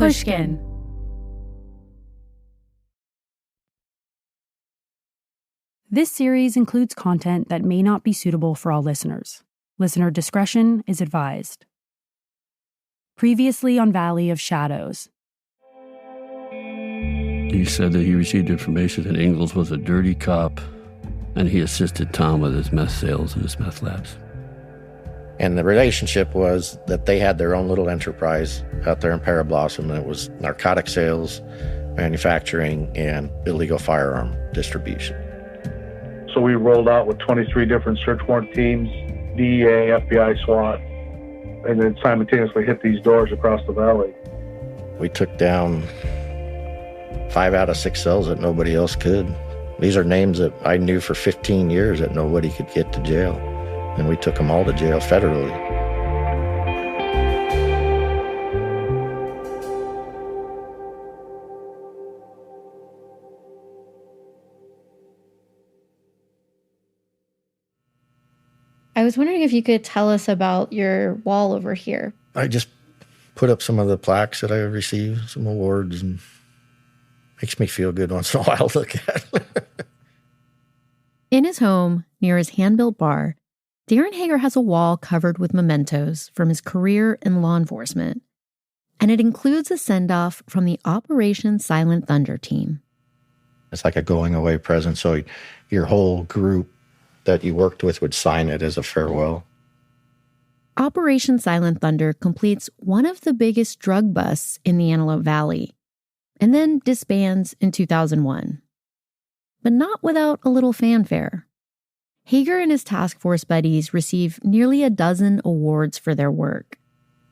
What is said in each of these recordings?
Pushkin. This series includes content that may not be suitable for all listeners. Listener discretion is advised. Previously on Valley of Shadows. He said that he received information that Ingalls was a dirty cop, and he assisted Tom with his meth sales and his meth labs. And the relationship was that they had their own little enterprise out there in Parablossom, and it was narcotic sales, manufacturing, and illegal firearm distribution. So we rolled out with 23 different search warrant teams, DEA, FBI, SWAT, and then simultaneously hit these doors across the valley. We took down 5 out of 6 cells that nobody else could. These are names that I knew for 15 years that nobody could get to jail. And we took them all to jail federally. I was wondering if you could tell us about your wall over here. I just put up some of the plaques that I received, some awards, and makes me feel good once in a while to look at. In his home, near his hand-built bar, Darren Hager has a wall covered with mementos from his career in law enforcement, and it includes a send-off from the Operation Silent Thunder team. It's like a going-away present, so your whole group that you worked with would sign it as a farewell. Operation Silent Thunder completes one of the biggest drug busts in the Antelope Valley, and then disbands in 2001. But not without a little fanfare. Hager and his task force buddies receive nearly a dozen awards for their work.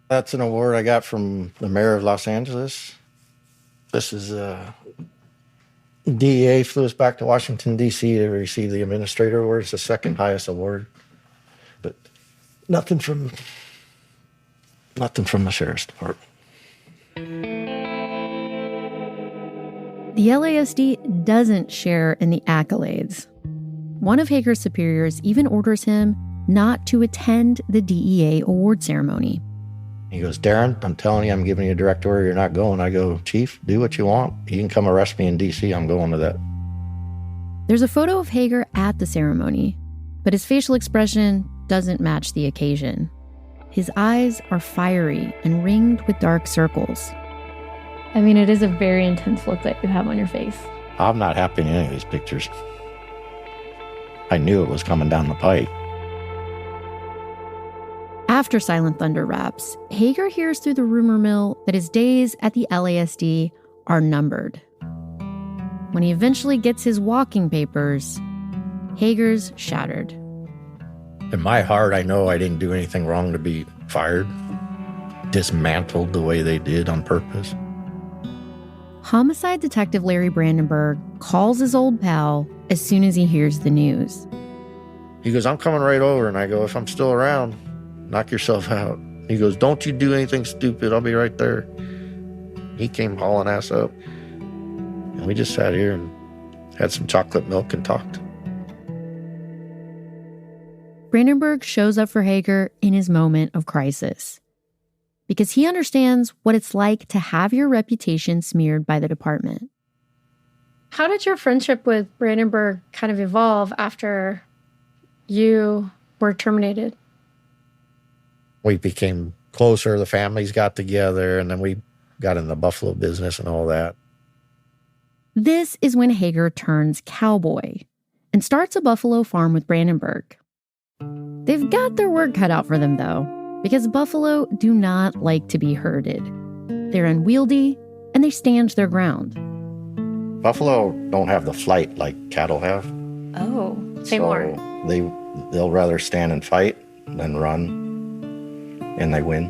That's an award I got from the mayor of Los Angeles. This is DEA flew us back to Washington, D.C. to receive the administrator award. It's the second highest award. But nothing from the sheriff's department. The LASD doesn't share in the accolades. One of Hager's superiors even orders him not to attend the DEA award ceremony. He goes, Darren, I'm telling you, I'm giving you a direct order, you're not going. I go, Chief, do what you want. You can come arrest me in D.C., I'm going to that. There's a photo of Hager at the ceremony, but his facial expression doesn't match the occasion. His eyes are fiery and ringed with dark circles. I mean, it is a very intense look that you have on your face. I'm not happy in any of these pictures. I knew it was coming down the pipe. After Silent Thunder wraps, Hager hears through the rumor mill that his days at the LASD are numbered. When he eventually gets his walking papers, Hager's shattered. In my heart, I know I didn't do anything wrong to be fired. Dismantled the way they did on purpose. Homicide Detective Larry Brandenburg calls his old pal as soon as he hears the news. He goes, I'm coming right over. And I go, if I'm still around, knock yourself out. He goes, don't you do anything stupid. I'll be right there. He came hauling ass up. And we just sat here and had some chocolate milk and talked. Brandenburg shows up for Hager in his moment of crisis, because he understands what it's like to have your reputation smeared by the department. How did your friendship with Brandenburg kind of evolve after you were terminated? We became closer, the families got together, and then we got in the buffalo business and all that. This is when Hager turns cowboy and starts a buffalo farm with Brandenburg. They've got their work cut out for them, though, because buffalo do not like to be herded. They're unwieldy, and they stand their ground. Buffalo don't have the flight like cattle have. Oh, say more. They'll rather stand and fight than run, and they win.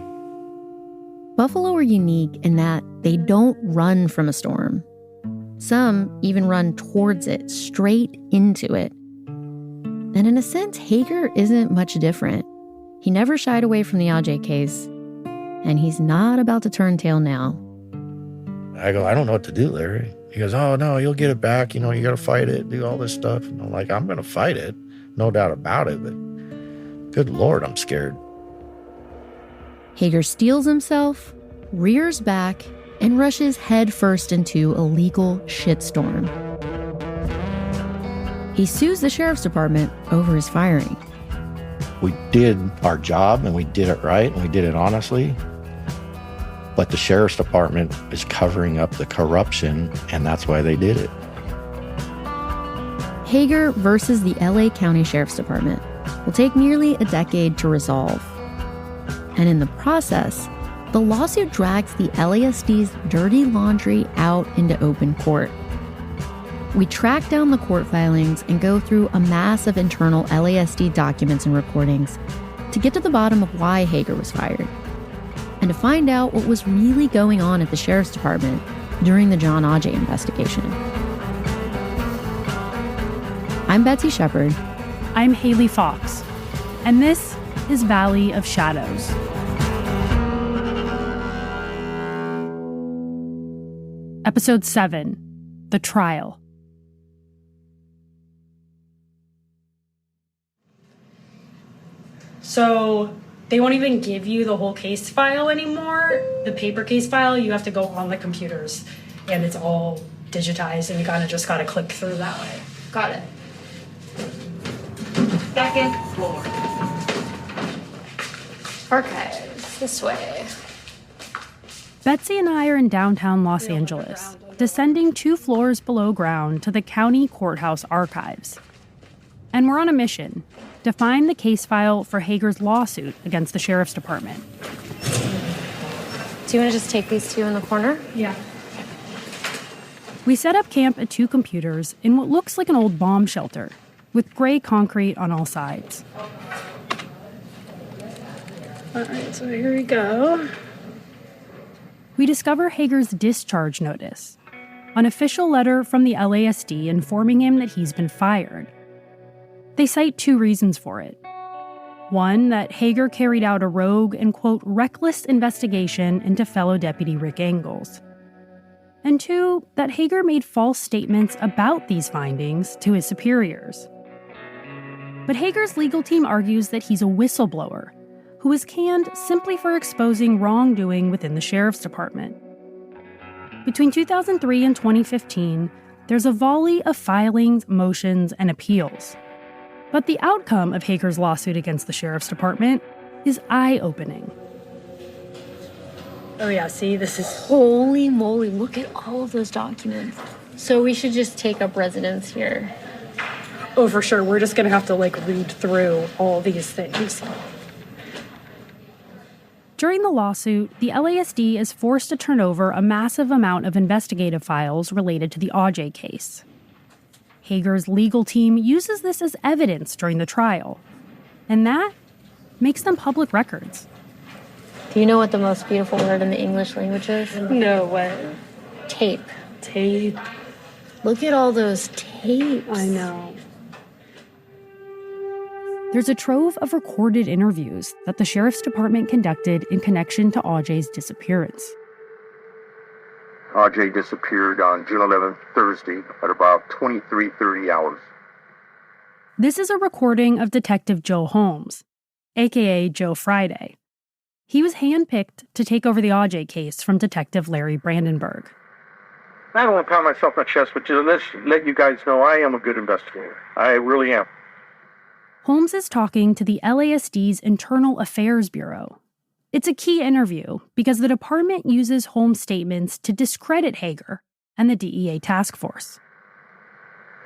Buffalo are unique in that they don't run from a storm. Some even run towards it, straight into it. And in a sense, Hager isn't much different. He never shied away from the Aujay case, and he's not about to turn tail now. I go, I don't know what to do, Larry. He goes, oh, no, you'll get it back. You know, you got to fight it, do all this stuff. And I'm like, I'm going to fight it. No doubt about it. But good Lord, I'm scared. Hager steels himself, rears back, and rushes headfirst into a legal shitstorm. He sues the sheriff's department over his firing. We did our job, and we did it right, and we did it honestly. But the sheriff's department is covering up the corruption, and that's why they did it. Hager versus the LA County Sheriff's Department will take nearly a decade to resolve. And in the process, the lawsuit drags the LASD's dirty laundry out into open court. We track down the court filings and go through a mass of internal LASD documents and recordings to get to the bottom of why Hager was fired, and to find out what was really going on at the Sheriff's Department during the Jon Aujay investigation. I'm Betsy Shepard. I'm Hayley Fox. And this is Valley of Shadows. Episode 7, The Trial. So they won't even give you the whole case file anymore. The paper case file, you have to go on the computers, and it's all digitized, and you kind of just got to click through that way. Got it. Second floor. Archives, this way. Betsy and I are in downtown Los Angeles, descending 2 floors below ground to the county courthouse archives. And we're on a mission to find the case file for Hager's lawsuit against the sheriff's department. Do you want to just take these 2 in the corner? Yeah. We set up camp at 2 computers in what looks like an old bomb shelter, with gray concrete on all sides. All right, so here we go. We discover Hager's discharge notice, an official letter from the LASD informing him that he's been fired. They cite 2 reasons for it. One, that Hager carried out a rogue and, quote, reckless investigation into fellow deputy Rick Engels. And 2, that Hager made false statements about these findings to his superiors. But Hager's legal team argues that he's a whistleblower who was canned simply for exposing wrongdoing within the sheriff's department. Between 2003 and 2015, there's a volley of filings, motions, and appeals. But the outcome of Hager's lawsuit against the sheriff's department is eye-opening. Oh yeah, see, this is... Holy moly, look at all of those documents. So we should just take up residence here. Oh, for sure. We're just going to have to, read through all these things. During the lawsuit, the LASD is forced to turn over a massive amount of investigative files related to the Aujay case. Hager's legal team uses this as evidence during the trial, and that makes them public records. Do you know what the most beautiful word in the English language is? No way. Tape. Tape. Look at all those tapes. I know. There's a trove of recorded interviews that the sheriff's department conducted in connection to Aujay's disappearance. Aujay disappeared on June 11th, Thursday, at about 23:30 hours. This is a recording of Detective Joe Holmes, a.k.a. Joe Friday. He was handpicked to take over the Aujay case from Detective Larry Brandenburg. I don't want to pound myself on the chest, but just let you guys know I am a good investigator. I really am. Holmes is talking to the LASD's Internal Affairs Bureau. It's a key interview because the department uses Holmes' statements to discredit Hager and the DEA task force.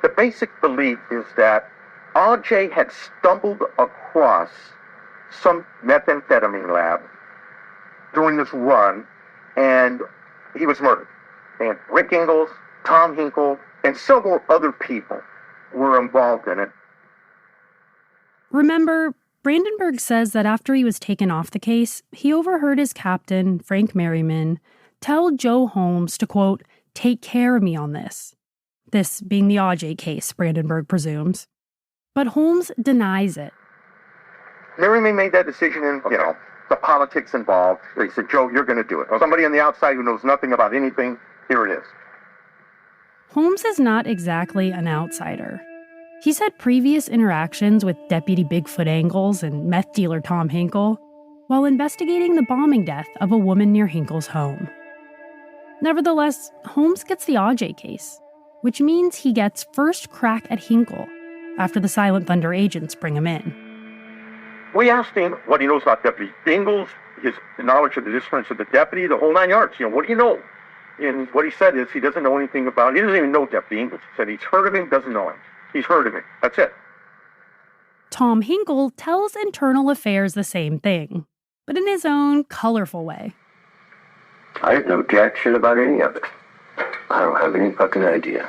The basic belief is that Aujay had stumbled across some methamphetamine lab during this run, and he was murdered. And Rick Engels, Tom Hinkle, and several other people were involved in it. Remember, Brandenburg says that after he was taken off the case, he overheard his captain, Frank Merriman, tell Joe Holmes to, quote, take care of me on this. This being the Aujay case, Brandenburg presumes. But Holmes denies it. Merriman made that decision in, the politics involved. They said, Joe, you're going to do it. Somebody on the outside who knows nothing about anything, here it is. Holmes is not exactly an outsider. He's had previous interactions with Deputy Bigfoot Engels and meth dealer Tom Hinkle while investigating the bombing death of a woman near Hinkle's home. Nevertheless, Holmes gets the Aujay case, which means he gets first crack at Hinkle after the Silent Thunder agents bring him in. We asked him what he knows about Deputy Ingalls, his knowledge of the disappearance of the deputy, the whole 9 yards. What do you know? And what he said is he doesn't know anything about it. He doesn't even know Deputy Ingalls. He said he's heard of him, doesn't know him. He's heard of him. That's it. Tom Hinkle tells Internal Affairs the same thing, but in his own colorful way. I didn't know jack shit about any of it. I don't have any fucking idea.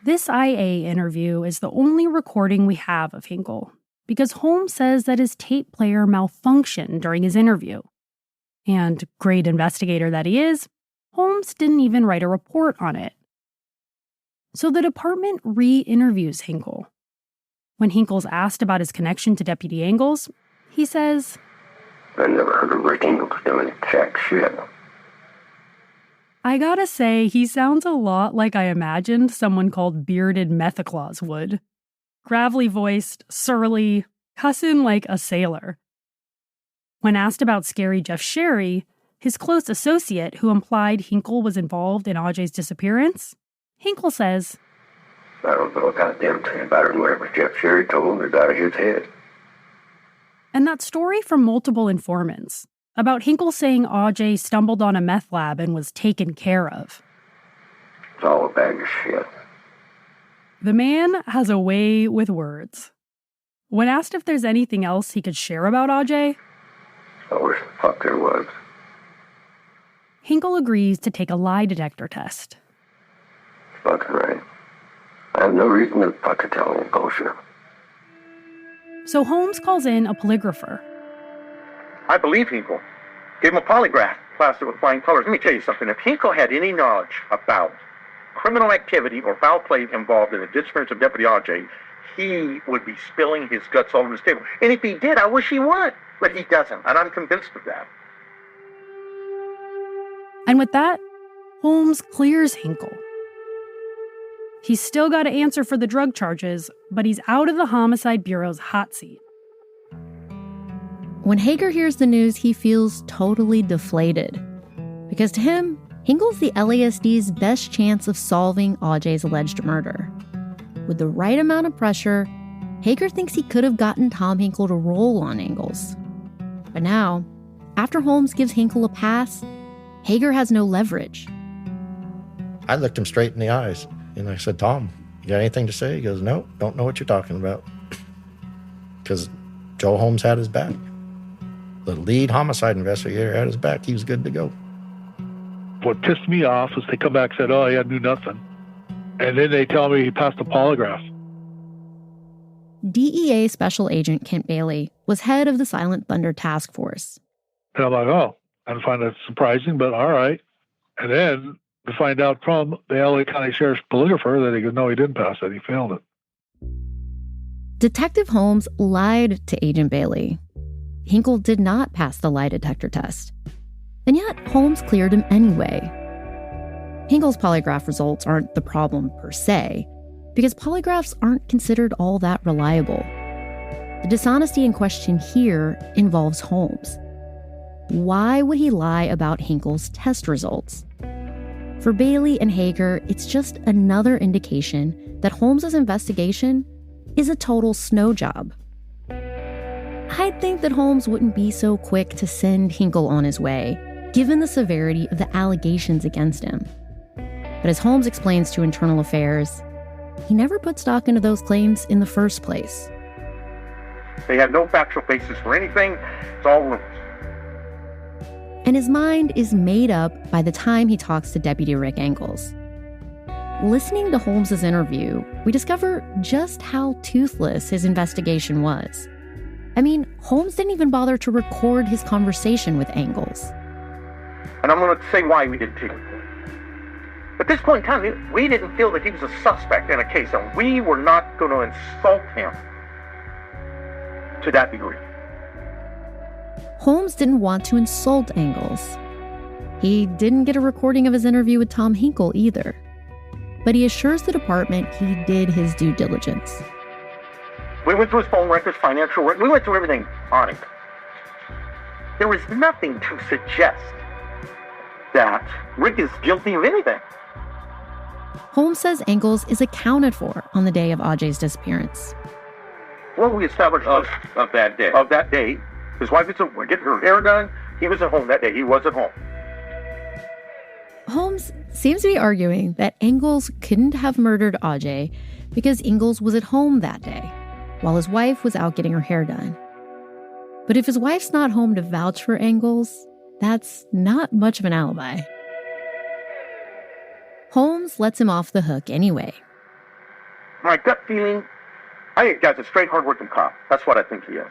This IA interview is the only recording we have of Hinkle, because Holmes says that his tape player malfunctioned during his interview. And, great investigator that he is, Holmes didn't even write a report on it. So the department re-interviews Hinkle. When Hinkle's asked about his connection to Deputy Ingalls, he says, I never heard of Rick Ingalls doing jack shit. I gotta say, he sounds a lot like I imagined someone called Bearded Methaclaus would. Gravelly voiced, surly, cussing like a sailor. When asked about Scary Jeff Sherry, his close associate who implied Hinkle was involved in Aujay's disappearance, Hinkle says, I don't know a goddamn thing about it, and whatever Jeff Sherry told him is out of his head. And that story from multiple informants about Hinkle saying Aujay stumbled on a meth lab and was taken care of. It's all a bag of shit. The man has a way with words. When asked if there's anything else he could share about Aujay, I wish the fuck there was. Hinkle agrees to take a lie detector test. Fucking right. I have no reason to fucking tell any bullshit. So Holmes calls in a polygrapher. I believe Hinkle. Gave him a polygraph, plastered with flying colors. Let me tell you something. If Hinkle had any knowledge about criminal activity or foul play involved in the disappearance of Deputy Aujay, he would be spilling his guts all over his table. And if he did, I wish he would. But he doesn't, and I'm convinced of that. And with that, Holmes clears Hinkle. He's still got to answer for the drug charges, but he's out of the Homicide Bureau's hot seat. When Hager hears the news, he feels totally deflated. Because to him, Hinkle's the LASD's best chance of solving Aujay's alleged murder. With the right amount of pressure, Hager thinks he could have gotten Tom Hinkle to roll on Ingalls. But now, after Holmes gives Hinkle a pass, Hager has no leverage. I looked him straight in the eyes, and I said, Tom, you got anything to say? He goes, no, don't know what you're talking about. Because Joe Holmes had his back. The lead homicide investigator had his back. He was good to go. What pissed me off is they come back and said, oh, yeah, I knew nothing. And then they tell me he passed a polygraph. DEA Special Agent Kent Bailey was head of the Silent Thunder Task Force. And I'm like, oh, I find that surprising, but all right. And then to find out from the LA County Sheriff's polygrapher that he goes, no, he didn't pass it. He failed it. Detective Holmes lied to Agent Bailey. Hinkle did not pass the lie detector test. And yet, Holmes cleared him anyway. Hinkle's polygraph results aren't the problem per se, because polygraphs aren't considered all that reliable. The dishonesty in question here involves Holmes. Why would he lie about Hinkle's test results? For Bailey and Hager, it's just another indication that Holmes' investigation is a total snow job. I'd think that Holmes wouldn't be so quick to send Hinkle on his way, given the severity of the allegations against him. But as Holmes explains to Internal Affairs, he never put stock into those claims in the first place. They had no factual basis for anything. It's all rumors. And his mind is made up by the time he talks to Deputy Rick Ingalls. Listening to Holmes' interview, we discover just how toothless his investigation was. I mean, Holmes didn't even bother to record his conversation with Ingalls. And I'm going to say why we didn't take it. At this point in time, we didn't feel that he was a suspect in a case, and we were not going to insult him to that degree. Holmes didn't want to insult Ingalls. He didn't get a recording of his interview with Tom Hinkle either. But he assures the department he did his due diligence. We went through his phone records, financial records. We went through everything on him. There was nothing to suggest that Rick is guilty of anything. Holmes says Engels is accounted for on the day of Aujay's disappearance. Well, we established of that day. Of that day, his wife was getting her hair done. He was at home that day. He was at home. Holmes seems to be arguing that Engels couldn't have murdered Aujay because Engels was at home that day, while his wife was out getting her hair done. But if his wife's not home to vouch for Engels, that's not much of an alibi. Holmes lets him off the hook anyway. My gut feeling, I think that's a straight, hard-working cop. That's what I think he is.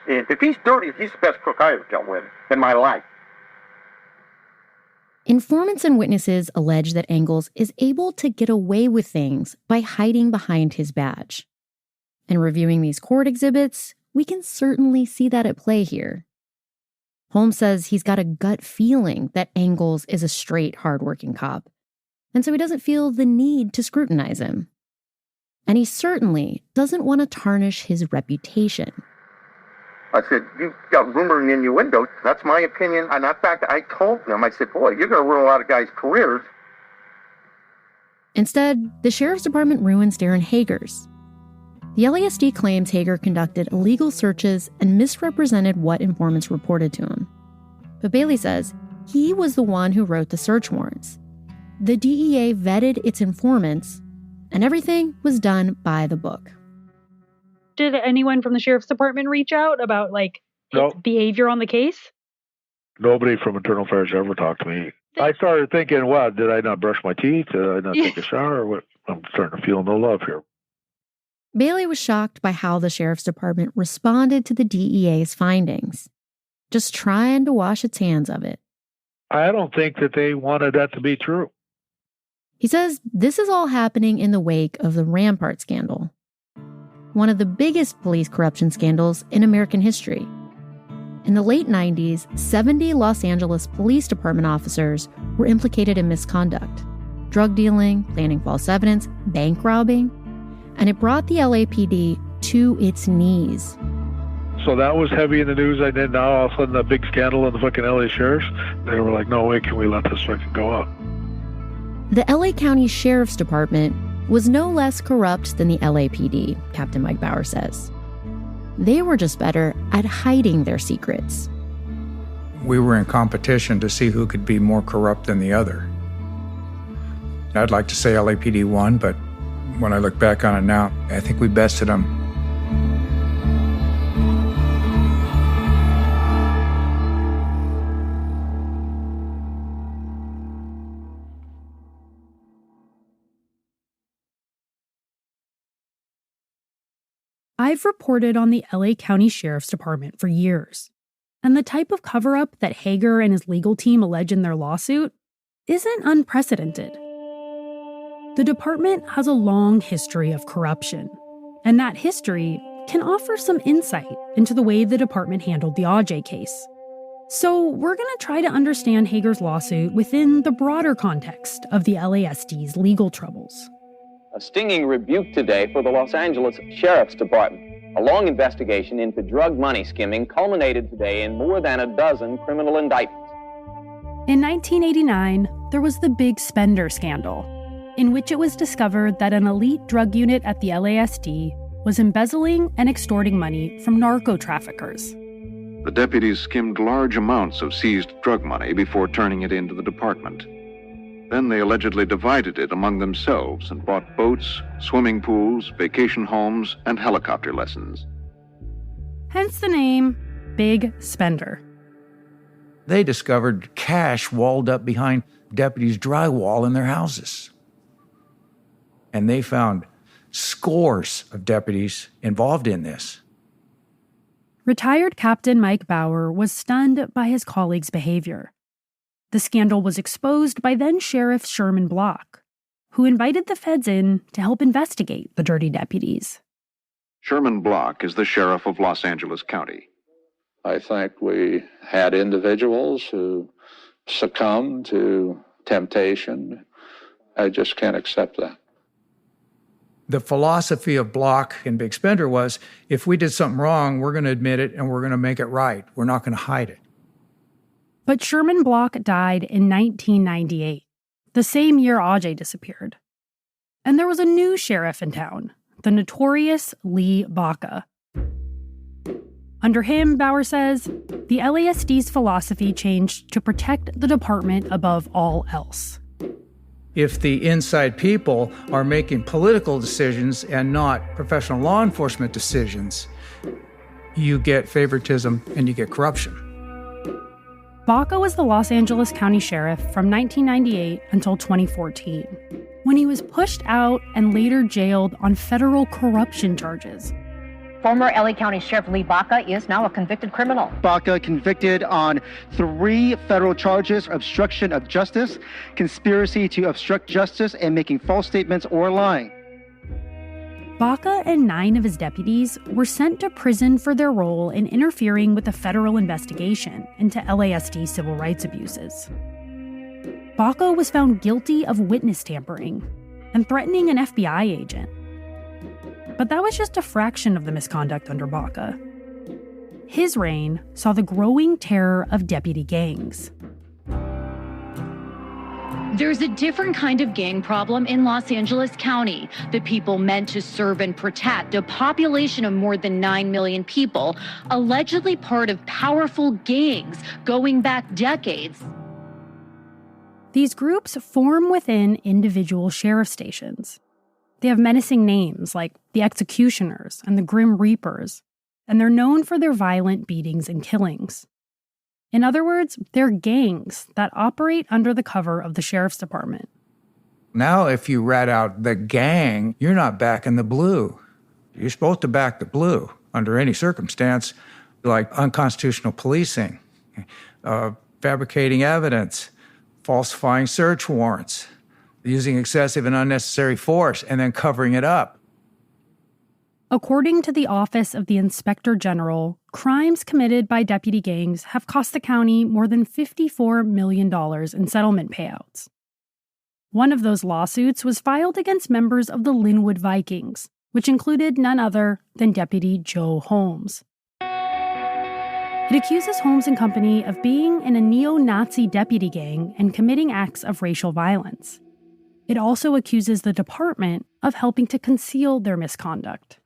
And if he's dirty, he's the best crook I ever dealt with in my life. Informants and witnesses allege that Engels is able to get away with things by hiding behind his badge. And reviewing these court exhibits, we can certainly see that at play here. Holmes says he's got a gut feeling that Engels is a straight, hardworking cop, and so he doesn't feel the need to scrutinize him. And he certainly doesn't want to tarnish his reputation. I said, you've got rumor and innuendo. That's my opinion. And in fact, I told them, I said, boy, you're going to ruin a lot of guys' careers. Instead, the sheriff's department ruins Darren Hager's. The LASD claims Hager conducted illegal searches and misrepresented what informants reported to him. But Bailey says he was the one who wrote the search warrants. The DEA vetted its informants, and everything was done by the book. Did anyone from the sheriff's department reach out about, Nope. its behavior on the case? Nobody from Internal Affairs ever talked to me. I started thinking, well, did I not brush my teeth? Did I not take a shower? What? I'm starting to feel no love here. Bailey was shocked by how the sheriff's department responded to the DEA's findings, just trying to wash its hands of it. I don't think that they wanted that to be true. He says this is all happening in the wake of the Rampart scandal, one of the biggest police corruption scandals in American history. In the late 90s, 70 Los Angeles Police Department officers were implicated in misconduct, drug dealing, planting false evidence, bank robbing, and it brought the LAPD to its knees. So that was heavy in the news. And then now all of a sudden a big scandal in the fucking LA sheriffs. They were like, no way can we let this fucking go out. The LA County Sheriff's Department was no less corrupt than the LAPD, Captain Mike Bauer says. They were just better at hiding their secrets. We were in competition to see who could be more corrupt than the other. I'd like to say LAPD won, but when I look back on it now, I think we bested them. I've reported on the LA County Sheriff's Department for years, and the type of cover-up that Hager and his legal team allege in their lawsuit isn't unprecedented. The department has a long history of corruption, and that history can offer some insight into the way the department handled the Aujay case. So we're going to try to understand Hager's lawsuit within the broader context of the LASD's legal troubles. A stinging rebuke today for the Los Angeles Sheriff's Department. A long investigation into drug money skimming culminated today in more than a dozen criminal indictments. In 1989, there was the Big Spender scandal, in which it was discovered that an elite drug unit at the LASD was embezzling and extorting money from narco-traffickers. The deputies skimmed large amounts of seized drug money before turning it into the department. Then they allegedly divided it among themselves and bought boats, swimming pools, vacation homes, and helicopter lessons. Hence the name Big Spender. They discovered cash walled up behind deputies' drywall in their houses. And they found scores of deputies involved in this. Retired Captain Mike Bauer was stunned by his colleagues' behavior. The scandal was exposed by then-Sheriff Sherman Block, who invited the feds in to help investigate the dirty deputies. Sherman Block is the sheriff of Los Angeles County. I think we had individuals who succumbed to temptation. I just can't accept that. The philosophy of Block and Big Spender was, if we did something wrong, we're going to admit it and we're going to make it right. We're not going to hide it. But Sherman Block died in 1998, the same year Aujay disappeared. And there was a new sheriff in town, the notorious Lee Baca. Under him, Bauer says, the LASD's philosophy changed to protect the department above all else. If the inside people are making political decisions and not professional law enforcement decisions, you get favoritism and you get corruption. Baca was the Los Angeles County Sheriff from 1998 until 2014, when he was pushed out and later jailed on federal corruption charges. Former LA County Sheriff Lee Baca is now a convicted criminal. Baca convicted on 3 federal charges: obstruction of justice, conspiracy to obstruct justice, and making false statements or lying. Baca and 9 of his deputies were sent to prison for their role in interfering with a federal investigation into LASD civil rights abuses. Baca was found guilty of witness tampering and threatening an FBI agent. But that was just a fraction of the misconduct under Baca. His reign saw the growing terror of deputy gangs. There's a different kind of gang problem in Los Angeles County. The people meant to serve and protect a population of more than 9 million people, allegedly part of powerful gangs going back decades. These groups form within individual sheriff stations. They have menacing names like the Executioners and the Grim Reapers, and they're known for their violent beatings and killings. In other words, they're gangs that operate under the cover of the sheriff's department. Now, if you rat out the gang, you're not backing the blue. You're supposed to back the blue under any circumstance, like unconstitutional policing, fabricating evidence, falsifying search warrants, using excessive and unnecessary force, and then covering it up. According to the Office of the Inspector General, crimes committed by deputy gangs have cost the county more than $54 million in settlement payouts. One of those lawsuits was filed against members of the Linwood Vikings, which included none other than Deputy Joe Holmes. It accuses Holmes and company of being in a neo-Nazi deputy gang and committing acts of racial violence. It also accuses the department of helping to conceal their misconduct.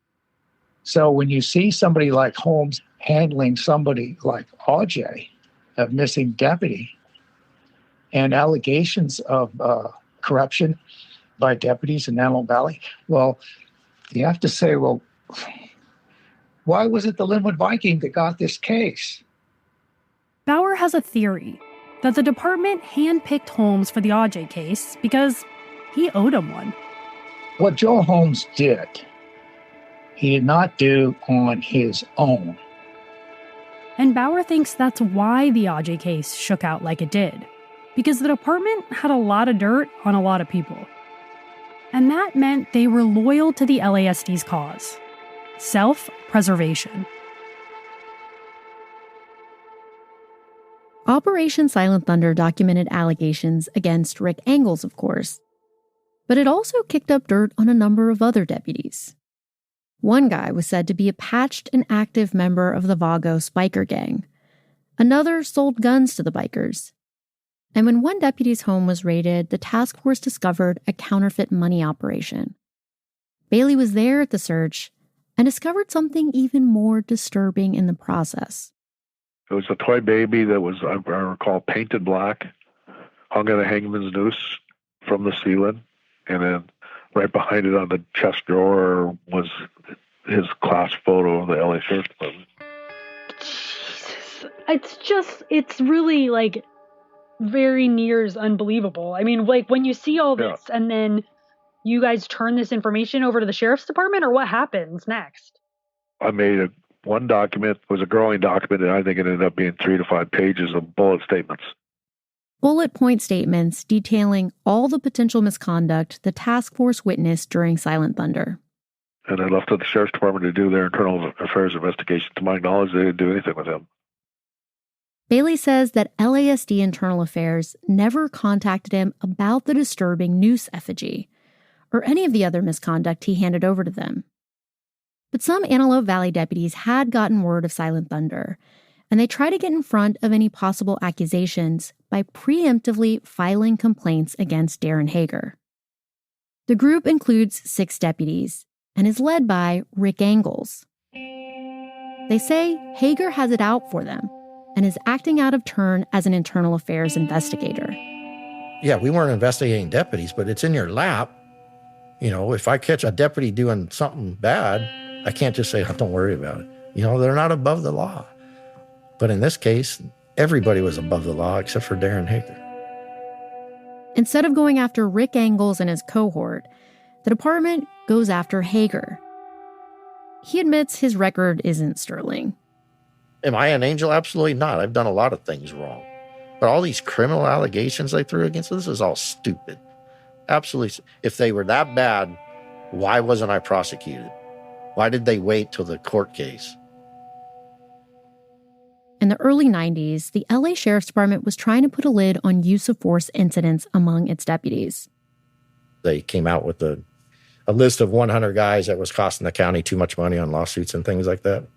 So when you see somebody like Holmes handling somebody like Aujay, a missing deputy, and allegations of corruption by deputies in Antelope Valley, well, you have to say, well, why was it the Linwood Viking that got this case? Bauer has a theory that the department handpicked Holmes for the Aujay case because he owed him one. What Joe Holmes did, he did not do on his own. And Bauer thinks that's why the Aujay case shook out like it did, because the department had a lot of dirt on a lot of people. And that meant they were loyal to the LASD's cause: self-preservation. Operation Silent Thunder documented allegations against Rick Engels, of course. But it also kicked up dirt on a number of other deputies. One guy was said to be a patched and active member of the Vagos biker gang. Another sold guns to the bikers. And when one deputy's home was raided, the task force discovered a counterfeit money operation. Bailey was there at the search and discovered something even more disturbing in the process. It was a toy baby that was, I recall, painted black, hung at a hangman's noose from the ceiling, and then right behind it on the chest drawer was his class photo of the LA Sheriff's Department. Jesus. It's really, like, very near unbelievable. I mean, like, when you see all this and then you guys turn this information over to the Sheriff's Department, or what happens next? I made one document. It was a growing document, and I think it ended up being 3 to 5 pages of bullet statements. Bullet point statements detailing all the potential misconduct the task force witnessed during Silent Thunder. And I left it to the Sheriff's Department to do their internal affairs investigation. To my knowledge, they didn't do anything with him. Bailey says that LASD Internal Affairs never contacted him about the disturbing noose effigy or any of the other misconduct he handed over to them. But some Antelope Valley deputies had gotten word of Silent Thunder, and they try to get in front of any possible accusations by preemptively filing complaints against Darren Hager. The group includes 6 deputies and is led by Rick Angles. They say Hager has it out for them and is acting out of turn as an internal affairs investigator. Yeah, we weren't investigating deputies, but it's in your lap. You know, if I catch a deputy doing something bad, I can't just say, oh, don't worry about it. You know, they're not above the law. But in this case, everybody was above the law except for Darren Hager. Instead of going after Rick Angles and his cohort, the department goes after Hager. He admits his record isn't sterling. Am I an angel? Absolutely not. I've done a lot of things wrong. But all these criminal allegations they threw against us, this is all stupid. Absolutely. If they were that bad, why wasn't I prosecuted? Why did they wait till the court case? In the early 90s, the LA Sheriff's Department was trying to put a lid on use of force incidents among its deputies. They came out with a list of 100 guys that was costing the county too much money on lawsuits and things like that.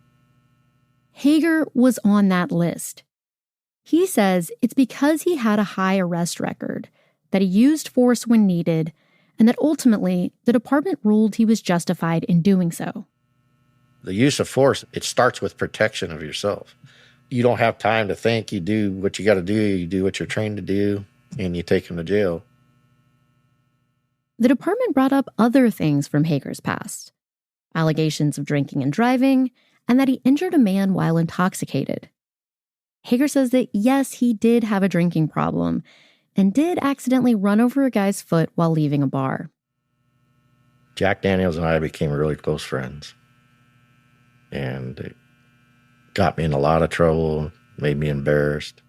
Hager was on that list. He says it's because he had a high arrest record, that he used force when needed, and that ultimately the department ruled he was justified in doing so. The use of force, it starts with protection of yourself. You don't have time to think. You do what you got to do. You do what you're trained to do, and you take them to jail. The department brought up other things from Hager's past. Allegations of drinking and driving, and that he injured a man while intoxicated. Hager says that yes, he did have a drinking problem, and did accidentally run over a guy's foot while leaving a bar. Jack Daniels and I became really close friends. And it got me in a lot of trouble, made me embarrassed.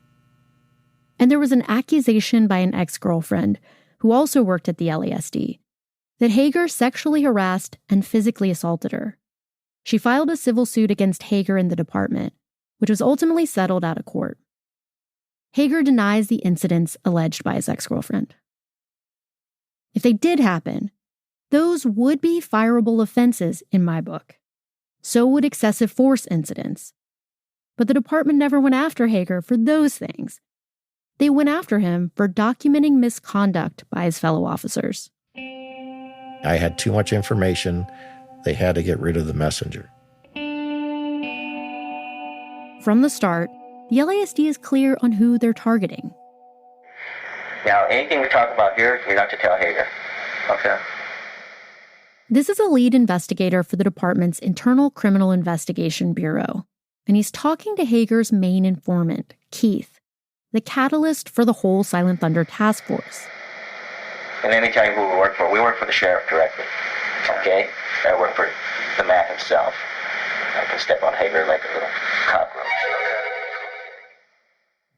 And there was an accusation by an ex-girlfriend, who also worked at the LASD, that Hager sexually harassed and physically assaulted her. She filed a civil suit against Hager and the department, which was ultimately settled out of court. Hager denies the incidents alleged by his ex-girlfriend. If they did happen, those would be fireable offenses in my book. So would excessive force incidents. But the department never went after Hager for those things. They went after him for documenting misconduct by his fellow officers. I had too much information. They had to get rid of the messenger. From the start, the LASD is clear on who they're targeting. Now, anything we talk about here, you're not to tell Hager. Okay? This is a lead investigator for the department's Internal Criminal Investigation Bureau, and he's talking to Hager's main informant, Keith, the catalyst for the whole Silent Thunder task force. And let me tell you who we work for. We work for the sheriff directly. Okay? I work for the man himself. I can step on Hager like a little cockroach.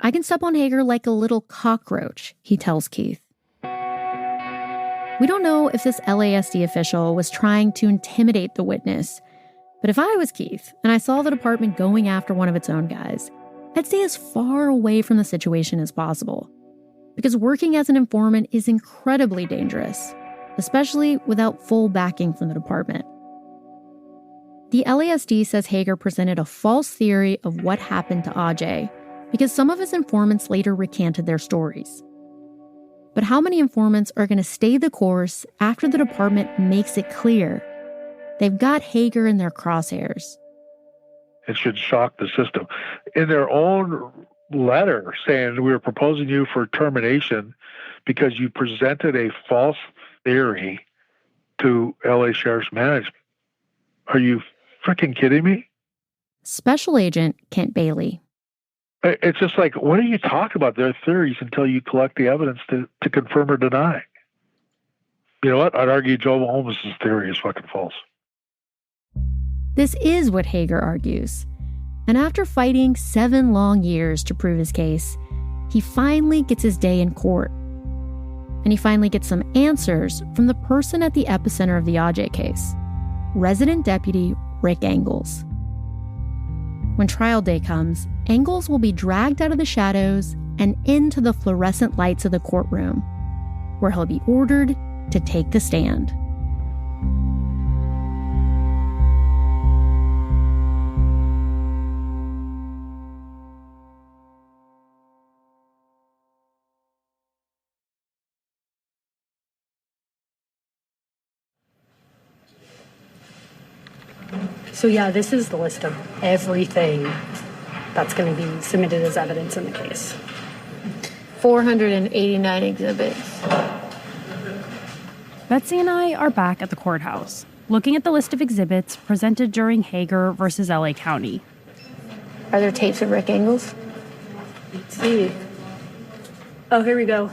I can step on Hager like a little cockroach, he tells Keith. We don't know if this LASD official was trying to intimidate the witness, but if I was Keith and I saw the department going after one of its own guys, I'd stay as far away from the situation as possible. Because working as an informant is incredibly dangerous, especially without full backing from the department. The LASD says Hager presented a false theory of what happened to Aujay because some of his informants later recanted their stories. But how many informants are going to stay the course after the department makes it clear they've got Hager in their crosshairs? It should shock the system. In their own letter saying we were proposing you for termination because you presented a false theory to LA Sheriff's Management. Are you freaking kidding me? Special Agent Kent Bailey. It's just like, what do you talk about their theories until you collect the evidence to confirm or deny? You know what? I'd argue Joe Holmes' theory is fucking false. This is what Hager argues. And after fighting 7 long years to prove his case, he finally gets his day in court. And he finally gets some answers from the person at the epicenter of the Aujay case, Resident Deputy Rick Angles. When trial day comes, Angles will be dragged out of the shadows and into the fluorescent lights of the courtroom, where he'll be ordered to take the stand. So yeah, this is the list of everything that's going to be submitted as evidence in the case. 489 exhibits. Betsy and I are back at the courthouse, looking at the list of exhibits presented during Hager versus LA County. Are there tapes of Rick Engels? Let's see. Oh, here we go.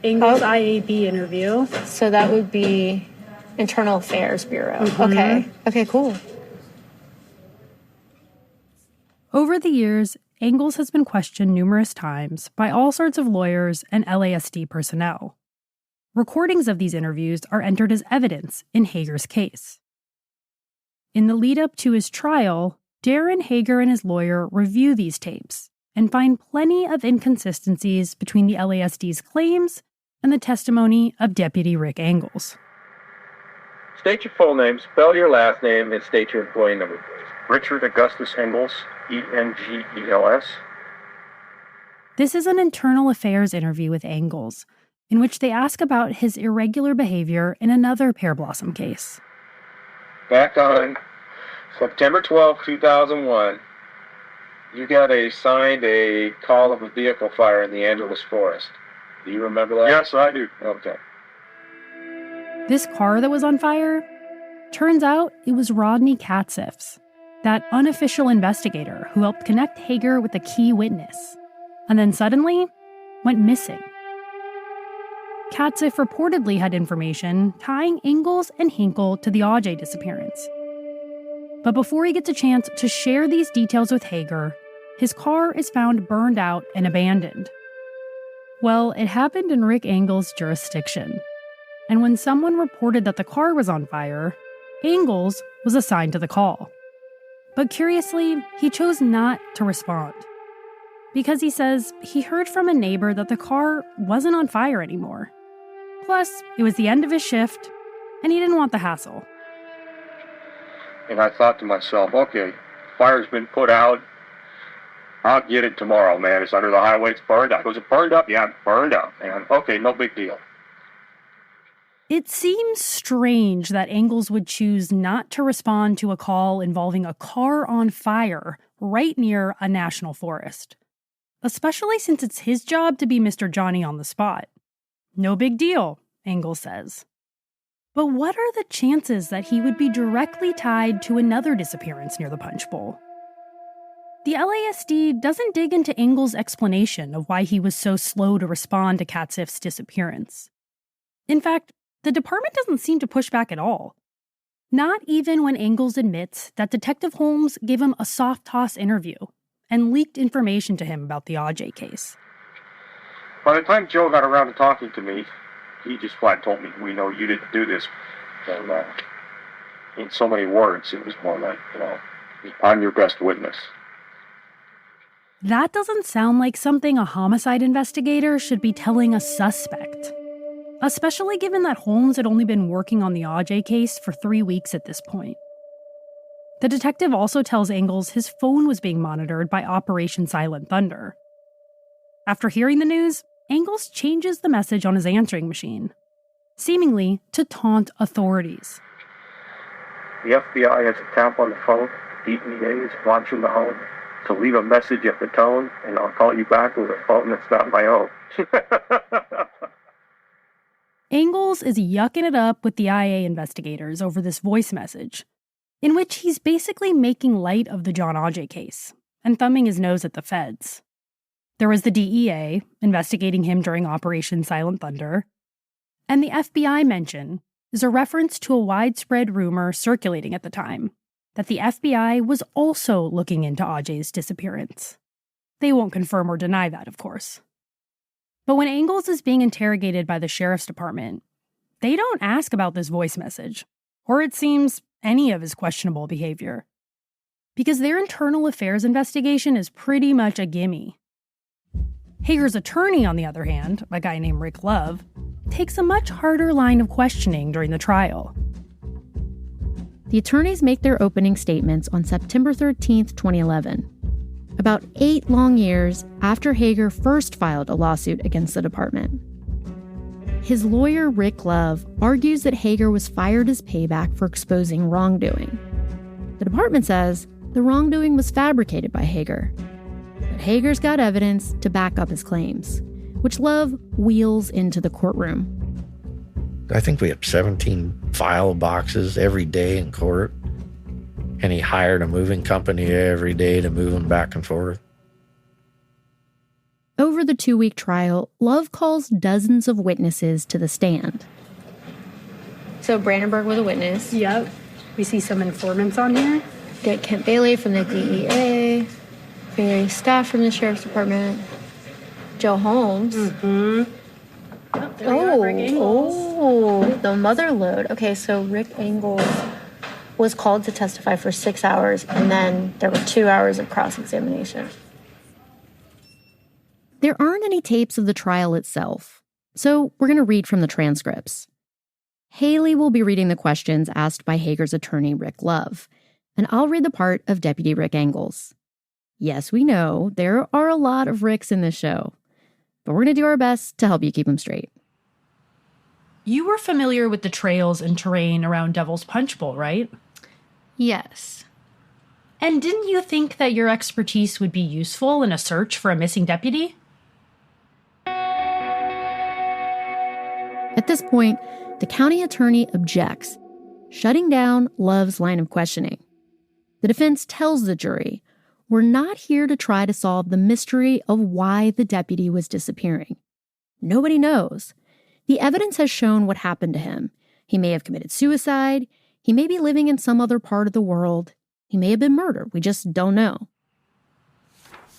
Engels IAB interview. So that would be Internal Affairs Bureau. Mm-hmm. Okay, cool. Over the years, Engels has been questioned numerous times by all sorts of lawyers and LASD personnel. Recordings of these interviews are entered as evidence in Hager's case. In the lead-up to his trial, Darren Hager and his lawyer review these tapes and find plenty of inconsistencies between the LASD's claims and the testimony of Deputy Rick Engels. State your full name, spell your last name, and state your employee number, please. Richard Augustus Engels, Engels. This is an internal affairs interview with Engels, in which they ask about his irregular behavior in another Pear Blossom case. Back on September 12, 2001, you got signed a call of a vehicle fire in the Angeles forest. Do you remember that? Yes, I do. Okay. This car that was on fire? Turns out it was Rodney Katzif's, that unofficial investigator who helped connect Hager with a key witness, and then suddenly went missing. Katzif reportedly had information tying Engels and Hinkle to the Aujay disappearance. But before he gets a chance to share these details with Hager, his car is found burned out and abandoned. Well, it happened in Rick Engels' jurisdiction. And when someone reported that the car was on fire, Engels was assigned to the call. But curiously, he chose not to respond. Because he says he heard from a neighbor that the car wasn't on fire anymore. Plus, it was the end of his shift, and he didn't want the hassle. And I thought to myself, okay, fire's been put out. I'll get it tomorrow, man. It's under the highway. It's burned out. Was it burned up? Yeah, burned up. And okay, no big deal. It seems strange that Engels would choose not to respond to a call involving a car on fire right near a national forest. Especially since it's his job to be Mr. Johnny on the spot. No big deal, Engels says. But what are the chances that he would be directly tied to another disappearance near the Punchbowl? The LASD doesn't dig into Engels' explanation of why he was so slow to respond to Katzif's disappearance. In fact, the department doesn't seem to push back at all. Not even when Engels admits that Detective Holmes gave him a soft toss interview and leaked information to him about the Aujay case. By the time Joe got around to talking to me, he just flat told me, we know you didn't do this. And in so many words, it was more like, I'm your best witness. That doesn't sound like something a homicide investigator should be telling a suspect. Especially given that Holmes had only been working on the Aujay case for 3 weeks at this point. The detective also tells Engels his phone was being monitored by Operation Silent Thunder. After hearing the news, Engels changes the message on his answering machine, seemingly to taunt authorities. The FBI has a tap on the phone. DEA is watching the home. So leave a message at the tone, and I'll call you back with a phone that's not my own. Engels is yucking it up with the IA investigators over this voice message, in which he's basically making light of the Jon Aujay case and thumbing his nose at the feds. There was the DEA investigating him during Operation Silent Thunder, and the FBI mention is a reference to a widespread rumor circulating at the time that the FBI was also looking into Aujay's disappearance. They won't confirm or deny that, of course. But when Engels is being interrogated by the sheriff's department, they don't ask about this voice message, or it seems any of his questionable behavior. Because their internal affairs investigation is pretty much a gimme. Hager's attorney, on the other hand, a guy named Rick Love, takes a much harder line of questioning during the trial. The attorneys make their opening statements on September 13th, 2011. About 8 long years after Hager first filed a lawsuit against the department. His lawyer, Rick Love, argues that Hager was fired as payback for exposing wrongdoing. The department says the wrongdoing was fabricated by Hager. But Hager's got evidence to back up his claims, which Love wheels into the courtroom. I think we have 17 file boxes every day in court. And he hired a moving company every day to move them back and forth. Over the 2-week trial, Love calls dozens of witnesses to the stand. So Brandenburg was a witness. Yep. We see some informants on here. Get Kent Bailey from the DEA, various staff from the Sheriff's Department, Joe Holmes. Mm-hmm. The mother lode. Okay, so Rick Engels was called to testify for 6 hours, and then there were 2 hours of cross-examination. There aren't any tapes of the trial itself, so we're going to read from the transcripts. Hayley will be reading the questions asked by Hager's attorney, Rick Love, and I'll read the part of Deputy Rick Engels. Yes, we know there are a lot of Ricks in this show, but we're going to do our best to help you keep them straight. You were familiar with the trails and terrain around Devil's Punchbowl, right? Yes. And didn't you think that your expertise would be useful in a search for a missing deputy? At this point, the county attorney objects, shutting down Love's line of questioning. The defense tells the jury, we're not here to try to solve the mystery of why the deputy was disappearing. Nobody knows. The evidence has shown what happened to him. He may have committed suicide. He may be living in some other part of the world. He may have been murdered. We just don't know.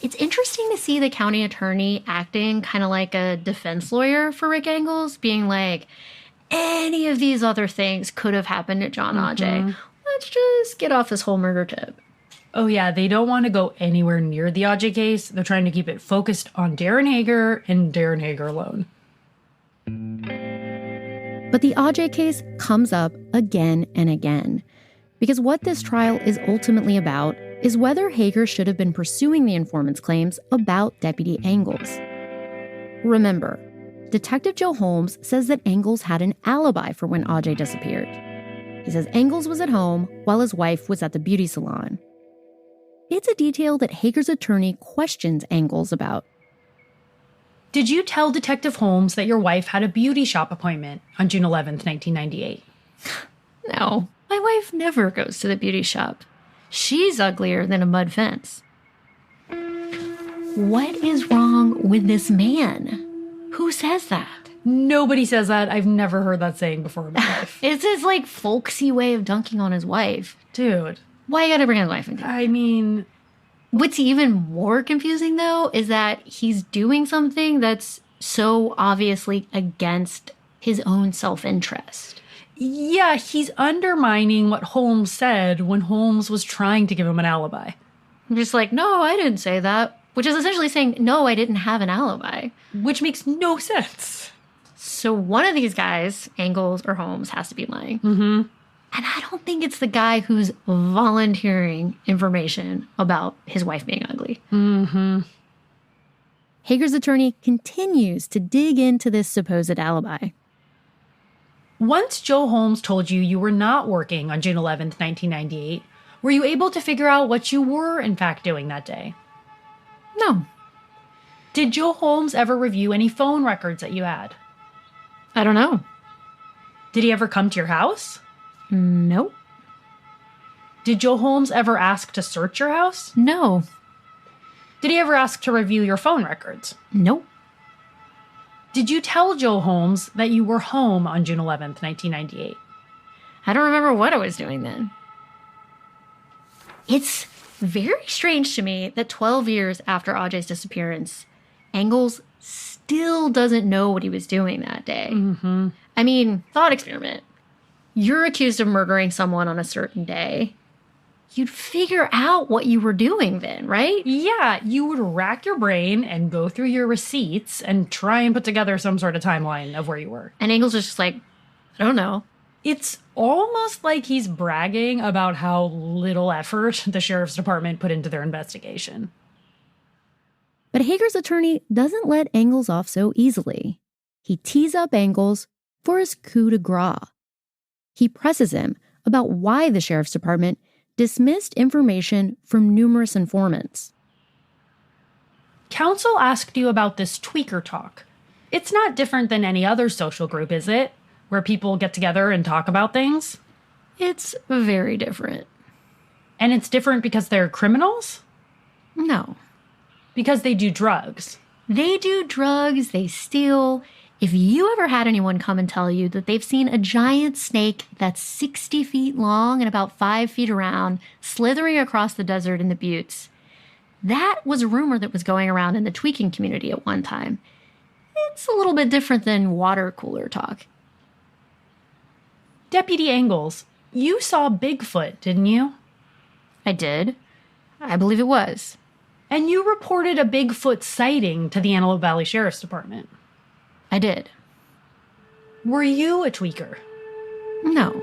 It's interesting to see the county attorney acting kind of like a defense lawyer for Rick Engels, being like, any of these other things could have happened to Jon Aujay. Let's just get off this whole murder tip. Oh yeah, they don't want to go anywhere near the Aujay case. They're trying to keep it focused on Darren Hager and Darren Hager alone. But the Aujay case comes up again and again, because what this trial is ultimately about is whether Hager should have been pursuing the informant's claims about Deputy Engels. Remember, Detective Joe Holmes says that Engels had an alibi for when Aujay disappeared. He says Engels was at home while his wife was at the beauty salon. It's a detail that Hager's attorney questions Engels about. Did you tell Detective Holmes that your wife had a beauty shop appointment on June 11th, 1998? No, my wife never goes to the beauty shop. She's uglier than a mud fence. What is wrong with this man? Who says that? Nobody says that. I've never heard that saying before in my life. It's his, like, folksy way of dunking on his wife. Dude. Why you gotta bring his wife into it? I mean... What's even more confusing, though, is that he's doing something that's so obviously against his own self-interest. Yeah, he's undermining what Holmes said when Holmes was trying to give him an alibi. I'm just like, no, I didn't say that. Which is essentially saying, no, I didn't have an alibi. Which makes no sense. So one of these guys, Engels or Holmes, has to be lying. Mm-hmm. And I don't think it's the guy who's volunteering information about his wife being ugly. Mm-hmm. Hager's attorney continues to dig into this supposed alibi. Once Joe Holmes told you were not working on June 11th, 1998, were you able to figure out what you were, in fact, doing that day? No. Did Joe Holmes ever review any phone records that you had? I don't know. Did he ever come to your house? Nope. Did Joe Holmes ever ask to search your house? No. Did he ever ask to review your phone records? Nope. Did you tell Joe Holmes that you were home on June 11th, 1998? I don't remember what I was doing then. It's very strange to me that 12 years after Aujay's disappearance, Engels still doesn't know what he was doing that day. Mm-hmm. I mean, thought experiment. You're accused of murdering someone on a certain day. You'd figure out what you were doing then, right? Yeah, you would rack your brain and go through your receipts and try and put together some sort of timeline of where you were. And Engels is just like, I don't know. It's almost like he's bragging about how little effort the sheriff's department put into their investigation. But Hager's attorney doesn't let Engels off so easily. He tees up Engels for his coup de grace. He presses him about why the sheriff's department dismissed information from numerous informants. Counsel asked you about this tweaker talk. It's not different than any other social group, is it? Where people get together and talk about things? It's very different. And it's different because they're criminals? No. Because they do drugs. They do drugs, they steal. If you ever had anyone come and tell you that they've seen a giant snake that's 60 feet long and about 5 feet around slithering across the desert in the buttes, that was a rumor that was going around in the tweaking community at one time. It's a little bit different than water cooler talk. Deputy Ingalls, you saw Bigfoot, didn't you? I did. I believe it was. And you reported a Bigfoot sighting to the Antelope Valley Sheriff's Department. I did. Were you a tweaker? No.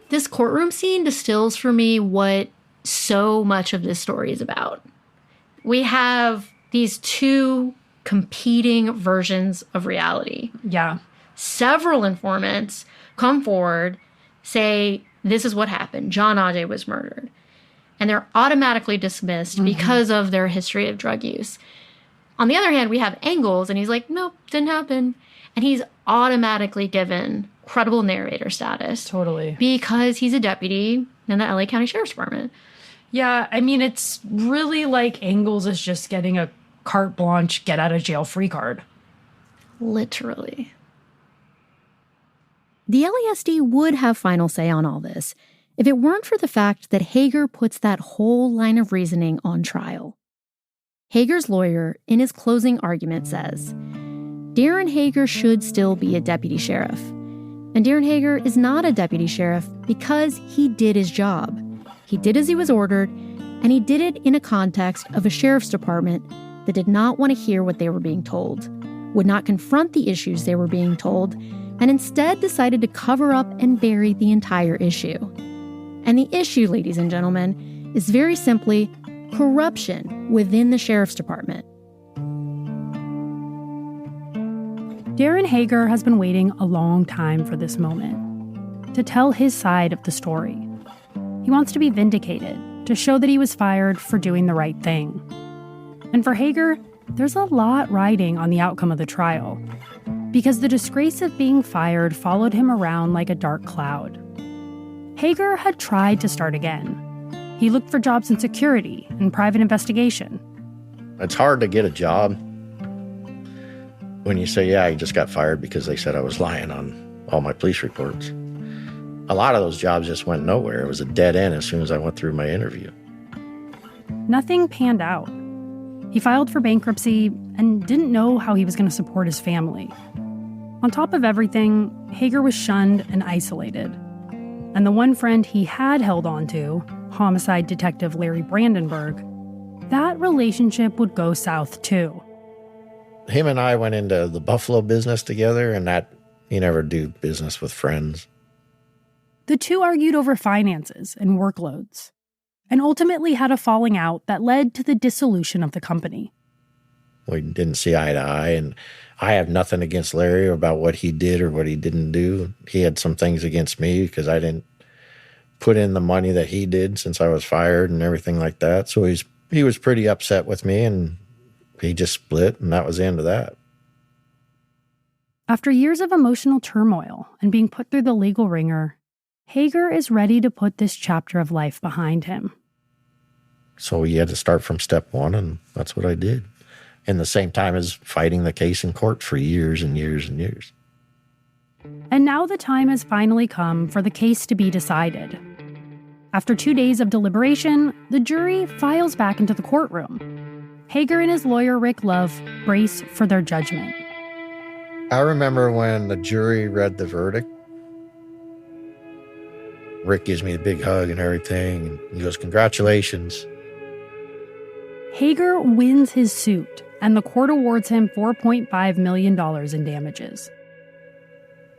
This courtroom scene distills for me what so much of this story is about. We have these two competing versions of reality. Yeah. Several informants come forward, say, this is what happened. Jon Aujay was murdered. And they're automatically dismissed because of their history of drug use. On the other hand, we have Ingalls, and he's like, nope, didn't happen. And he's automatically given credible narrator status. Totally. Because he's a deputy in the LA County Sheriff's Department. Yeah, I mean, it's really like Ingalls is just getting a carte blanche, get out of jail free card. Literally. The LASD would have final say on all this if it weren't for the fact that Hager puts that whole line of reasoning on trial. Hager's lawyer, in his closing argument, says, Darren Hager should still be a deputy sheriff. And Darren Hager is not a deputy sheriff because he did his job. He did as he was ordered, and he did it in a context of a sheriff's department that did not want to hear what they were being told, would not confront the issues they were being told, and instead decided to cover up and bury the entire issue. And the issue, ladies and gentlemen, is very simply corruption within the sheriff's department. Darren Hager has been waiting a long time for this moment, to tell his side of the story. He wants to be vindicated, to show that he was fired for doing the right thing. And for Hager, there's a lot riding on the outcome of the trial, because the disgrace of being fired followed him around like a dark cloud. Hager had tried to start again. He looked for jobs in security and private investigation. It's hard to get a job when you say, yeah, I just got fired because they said I was lying on all my police reports. A lot of those jobs just went nowhere. It was a dead end as soon as I went through my interview. Nothing panned out. He filed for bankruptcy and didn't know how he was going to support his family. On top of everything, Hager was shunned and isolated. And the one friend he had held on to, homicide detective Larry Brandenburg, that relationship would go south too. Him and I went into the Buffalo business together, and that you never do business with friends. The two argued over finances and workloads, and ultimately had a falling out that led to the dissolution of the company. We didn't see eye to eye, and I have nothing against Larry about what he did or what he didn't do. He had some things against me because I didn't put in the money that he did since I was fired and everything like that. So he was pretty upset with me, and he just split, and that was the end of that. After years of emotional turmoil and being put through the legal ringer, Hager is ready to put this chapter of life behind him. So he had to start from step one, and that's what I did. In the same time as fighting the case in court for years and years and years. And now the time has finally come for the case to be decided. After 2 days of deliberation, the jury files back into the courtroom. Hager and his lawyer, Rick Love, brace for their judgment. I remember when the jury read the verdict. Rick gives me a big hug and everything, and he goes, "Congratulations." Hager wins his suit, and the court awards him $4.5 million in damages.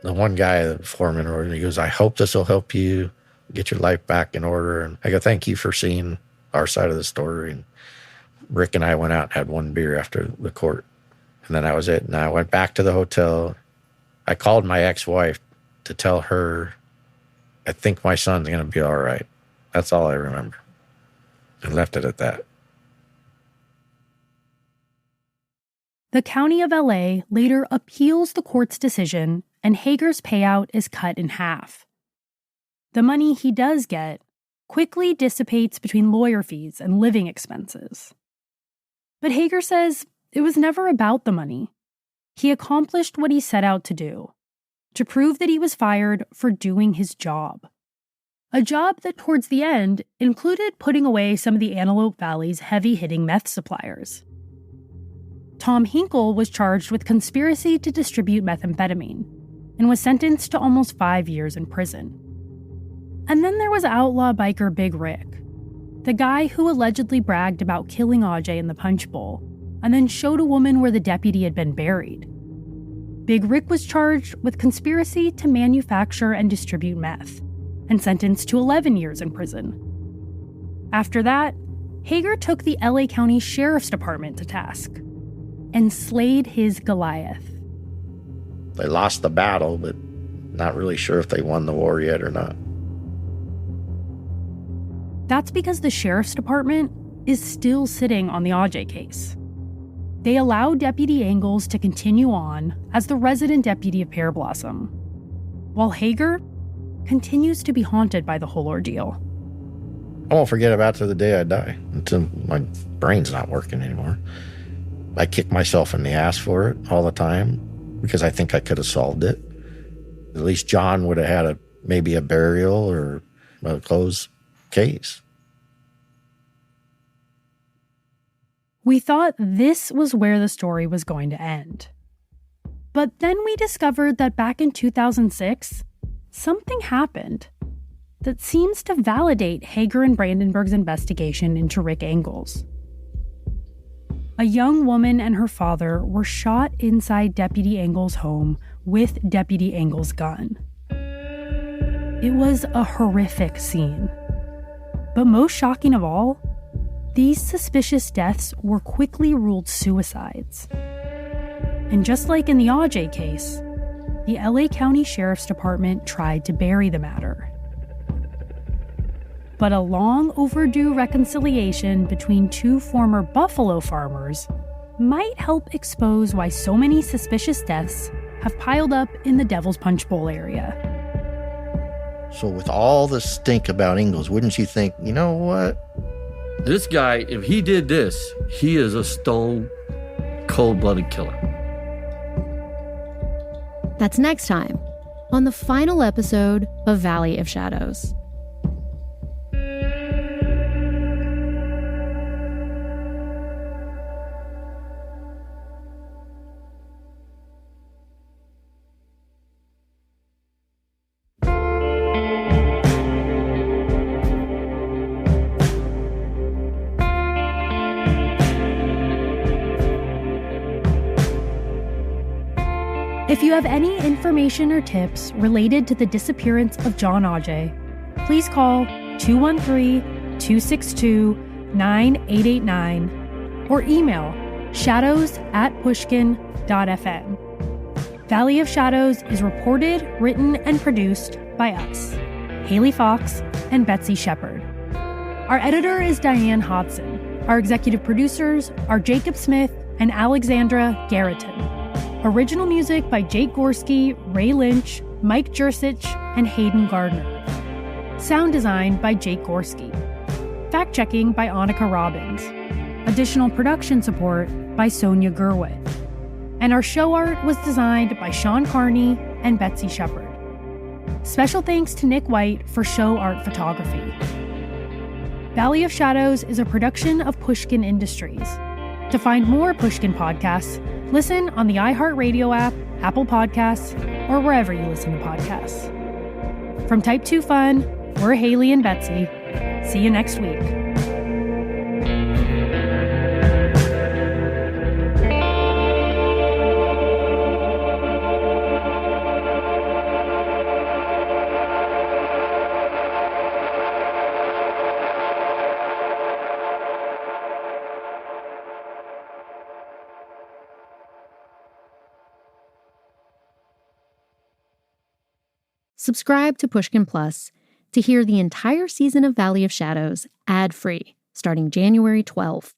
The one guy, the foreman, he goes, "I hope this will help you get your life back in order." And I go, "Thank you for seeing our side of the story." And Rick and I went out and had one beer after the court. And then that was it. And I went back to the hotel. I called my ex-wife to tell her I think my son's going to be all right. That's all I remember. I left it at that. The County of LA later appeals the court's decision, and Hager's payout is cut in half. The money he does get quickly dissipates between lawyer fees and living expenses. But Hager says it was never about the money. He accomplished what he set out to do, to prove that he was fired for doing his job. A job that towards the end included putting away some of the Antelope Valley's heavy-hitting meth suppliers. Tom Hinkle was charged with conspiracy to distribute methamphetamine and was sentenced to almost 5 years in prison. And then there was outlaw biker Big Rick, the guy who allegedly bragged about killing Aujay in the Punchbowl and then showed a woman where the deputy had been buried. Big Rick was charged with conspiracy to manufacture and distribute meth and sentenced to 11 years in prison. After that, Hager took the LA County Sheriff's Department to task and slayed his Goliath. They lost the battle, but not really sure if they won the war yet or not. That's because the Sheriff's Department is still sitting on the Aujay case. They allow Deputy Angles to continue on as the resident deputy of Pear Blossom, while Hager continues to be haunted by the whole ordeal. I won't forget about it to the day I die, until my brain's not working anymore. I kick myself in the ass for it all the time because I think I could have solved it. At least Jon would have had maybe a burial or a closed case. We thought this was where the story was going to end. But then we discovered that back in 2006, something happened that seems to validate Hager and Brandenburg's investigation into Rick Angles. A young woman and her father were shot inside Deputy Angles' home with Deputy Angles' gun. It was a horrific scene. But most shocking of all, these suspicious deaths were quickly ruled suicides. And just like in the Aujay case, the LA County Sheriff's Department tried to bury the matter. But a long overdue reconciliation between two former buffalo farmers might help expose why so many suspicious deaths have piled up in the Devil's Punchbowl area. So with all the stink about Ingalls, wouldn't you think, you know what? This guy, if he did this, he is a stone cold-blooded killer. That's next time on the final episode of Valley of Shadows. If you have any information or tips related to the disappearance of Jon Aujay, please call 213-262-9889 or email shadows@pushkin.fm. Valley of Shadows is reported, written, and produced by us, Haley Fox and Betsy Shepard. Our editor is Diane Hodson. Our executive producers are Jacob Smith and Alexandra Garreton. Original music by Jake Gorski, Ray Lynch, Mike Jersich, and Hayden Gardner. Sound design by Jake Gorski. Fact-checking by Annika Robbins. Additional production support by Sonia Gerwit. And our show art was designed by Sean Carney and Betsy Shepard. Special thanks to Nick White for show art photography. Valley of Shadows is a production of Pushkin Industries. To find more Pushkin podcasts, listen on the iHeartRadio app, Apple Podcasts, or wherever you listen to podcasts. From Type 2 Fun, we're Haley and Betsy. See you next week. Subscribe to Pushkin Plus to hear the entire season of Valley of Shadows ad-free starting January 12th.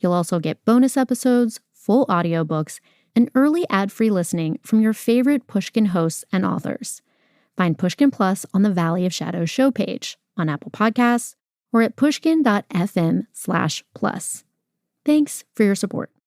You'll also get bonus episodes, full audiobooks, and early ad-free listening from your favorite Pushkin hosts and authors. Find Pushkin Plus on the Valley of Shadows show page, on Apple Podcasts, or at pushkin.fm/plus. Thanks for your support.